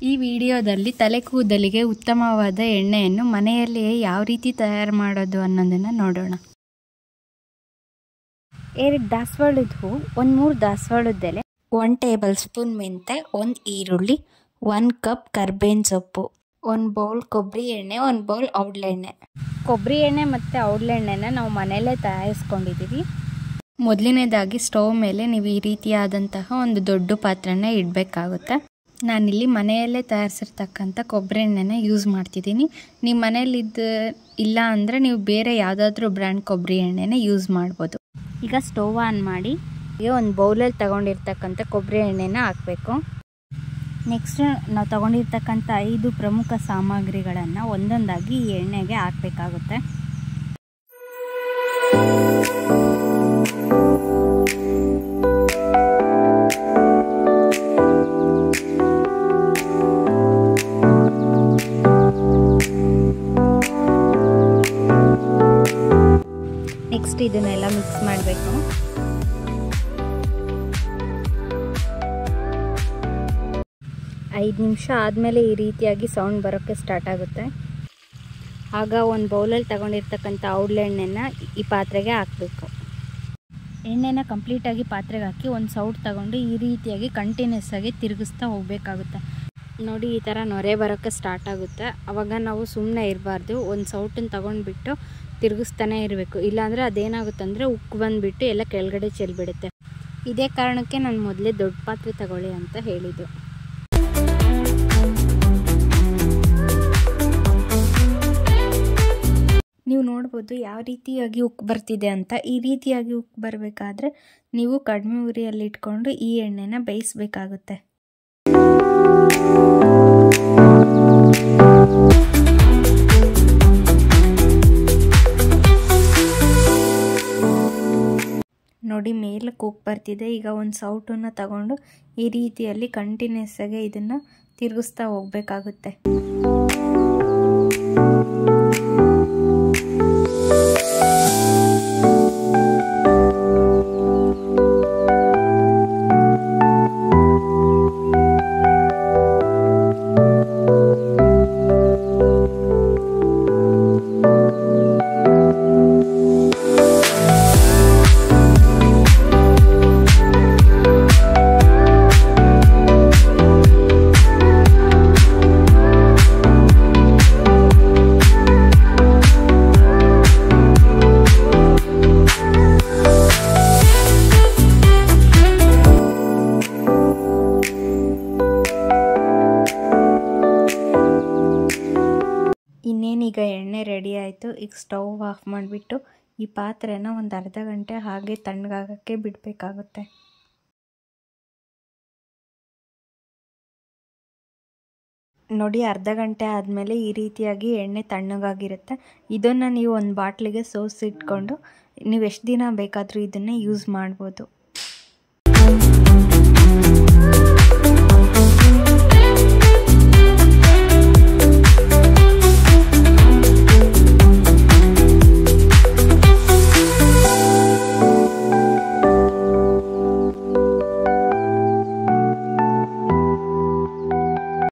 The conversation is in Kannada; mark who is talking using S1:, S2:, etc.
S1: ಈ ವಿಡಿಯೋದಲ್ಲಿ ತಲೆ ಕೂದಲಿಗೆ ಉತ್ತಮವಾದ ಎಣ್ಣೆಯನ್ನು ಮನೆಯಲ್ಲಿಯೇ ಯಾವ ರೀತಿ ತಯಾರು ಮಾಡೋದು ಅನ್ನೋದನ್ನು ನೋಡೋಣ. 2 ದಾಸವಾಳದ ಹೂವು, 3 ದಾಸವಾಳದ ಎಲೆ, 1 ಟೇಬಲ್ ಸ್ಪೂನ್ ಮೆಂತೆ, 1 ಈರುಳ್ಳಿ, 1 ಕಪ್ ಕರ್ಬೇವಿನ ಸೊಪ್ಪು, 1 ಬೌಲ್ ಕೊಬ್ಬರಿ ಎಣ್ಣೆ, 1 ಬೌಲ್ ಔಡ್ಲೆಣ್ಣೆ. ಕೊಬ್ಬರಿ ಎಣ್ಣೆ ಮತ್ತು ಔಡ್ಲೆಣ್ಣೆನ ನಾವು ಮನೆಯಲ್ಲೇ ತಯಾರಿಸ್ಕೊಂಡಿದ್ದೀವಿ. ಮೊದಲನೇದಾಗಿ ಸ್ಟವ್ ಮೇಲೆ ನೀವು ಈ ರೀತಿಯಾದಂತಹ ಒಂದು ದೊಡ್ಡ ಪಾತ್ರೆನ ಇಡಬೇಕಾಗುತ್ತೆ. ನಾನಿಲ್ಲಿ ಮನೆಯಲ್ಲೇ ತಯಾರಿಸಿರ್ತಕ್ಕಂಥ ಕೊಬ್ಬರಿ ಎಣ್ಣೆನ ಯೂಸ್ ಮಾಡ್ತಿದ್ದೀನಿ. ನೀವು ಮನೆಯಲ್ಲಿದ್ದು ಇಲ್ಲ ಅಂದರೆ ನೀವು ಬೇರೆ ಯಾವುದಾದ್ರೂ ಬ್ರ್ಯಾಂಡ್ ಕೊಬ್ಬರಿ ಎಣ್ಣೆನ ಯೂಸ್ ಮಾಡ್ಬೋದು. ಈಗ ಸ್ಟವ್ ಆನ್ ಮಾಡಿ ಒಂದು ಬೌಲಲ್ಲಿ ತಗೊಂಡಿರ್ತಕ್ಕಂಥ ಕೊಬ್ಬರಿ ಎಣ್ಣೆನ ಹಾಕಬೇಕು. ನೆಕ್ಸ್ಟ್ ನಾವು ತಗೊಂಡಿರ್ತಕ್ಕಂಥ 5 ಪ್ರಮುಖ ಸಾಮಗ್ರಿಗಳನ್ನು ಒಂದೊಂದಾಗಿ ಈ ಎಣ್ಣೆಗೆ ಹಾಕಬೇಕಾಗುತ್ತೆ. ನೆಕ್ಸ್ಟ್ ಇದನ್ನೆಲ್ಲ ಮಿಕ್ಸ್ ಮಾಡಬೇಕು. ಐದು ನಿಮಿಷ ಆದಮೇಲೆ ಈ ರೀತಿಯಾಗಿ ಸೌಂಡ್ ಬರೋಕ್ಕೆ ಸ್ಟಾರ್ಟ್ ಆಗುತ್ತೆ. ಆಗ ಒಂದು ಬೌಲಲ್ಲಿ ತಗೊಂಡಿರ್ತಕ್ಕಂಥ ಔಡ್ಲೆಣ್ಣೆನ ಈ ಪಾತ್ರೆಗೆ ಹಾಕಬೇಕು. ಎಣ್ಣೆನ ಕಂಪ್ಲೀಟಾಗಿ ಪಾತ್ರೆಗೆ ಹಾಕಿ ಒಂದು ಸೌಟ್ ತಗೊಂಡು ಈ ರೀತಿಯಾಗಿ ಕಂಟಿನ್ಯೂಸ್ ಆಗಿ ತಿರುಗಿಸ್ತಾ ಹೋಗಬೇಕಾಗುತ್ತೆ. ನೋಡಿ, ಈ ಥರ ನೊರೆ ಬರೋಕ್ಕೆ ಸ್ಟಾರ್ಟ್ ಆಗುತ್ತೆ. ಆವಾಗ ನಾವು ಸುಮ್ಮನೆ ಇರಬಾರ್ದು, ಒಂದು ಸೌಟನ್ನು ತಗೊಂಡ್ಬಿಟ್ಟು ತಿರುಗಿಸ್ತಾನೆ ಇರಬೇಕು. ಇಲ್ಲಾಂದರೆ ಅದೇನಾಗುತ್ತೆ ಅಂದರೆ ಉಕ್ಕು ಬಂದುಬಿಟ್ಟು ಎಲ್ಲ ಕೆಳಗಡೆ ಚೆಲ್ಬಿಡುತ್ತೆ. ಇದೇ ಕಾರಣಕ್ಕೆ ನಾನು ಮೊದಲೇ ದೊಡ್ಡ ಪಾತ್ರೆ ತಗೊಳ್ಳಿ ಅಂತ ಹೇಳಿದ್ದು. ನೀವು ನೋಡ್ಬೋದು ಯಾವ ರೀತಿಯಾಗಿ ಉಕ್ಕು ಬರ್ತಿದೆ ಅಂತ. ಈ ರೀತಿಯಾಗಿ ಉಕ್ಕು ಬರಬೇಕಾದ್ರೆ ನೀವು ಕಡಿಮೆ ಉರಿಯಲ್ಲಿ ಇಟ್ಕೊಂಡು ಈ ಎಣ್ಣೆನ ಬೇಯಿಸಬೇಕಾಗುತ್ತೆ. ನೋಡಿ, ಮೇಲೆ ಉಕ್ಕು ಬರ್ತಿದೆ. ಈಗ ಒಂದು ಸೌಟನ್ನು ತಗೊಂಡು ಈ ರೀತಿಯಲ್ಲಿ ಕಂಟಿನ್ಯೂಸ್ ಆಗಿ ಇದನ್ನು ತಿರುಗಿಸ್ತಾ ಹೋಗಬೇಕಾಗುತ್ತೆ. ಇನ್ನೇನೀಗ ಎಣ್ಣೆ ರೆಡಿ ಆಯಿತು. ಈಗ ಸ್ಟವ್ ಆಫ್ ಮಾಡಿಬಿಟ್ಟು ಈ ಪಾತ್ರೆನ ಒಂದು ಅರ್ಧ ಗಂಟೆ ಹಾಗೆ ತಣ್ಣಗಾಗೋಕ್ಕೆ ಬಿಡಬೇಕಾಗುತ್ತೆ. ನೋಡಿ, ಅರ್ಧ ಗಂಟೆ ಆದಮೇಲೆ ಈ ರೀತಿಯಾಗಿ ಎಣ್ಣೆ ತಣ್ಣಗಾಗಿರುತ್ತೆ. ಇದನ್ನು ನೀವು ಒಂದು ಬಾಟ್ಲಿಗೆ ಸೋಸಿಟ್ಕೊಂಡು ನೀವು ಎಷ್ಟು ದಿನ ಬೇಕಾದರೂ ಇದನ್ನು ಯೂಸ್ ಮಾಡ್ಬೋದು.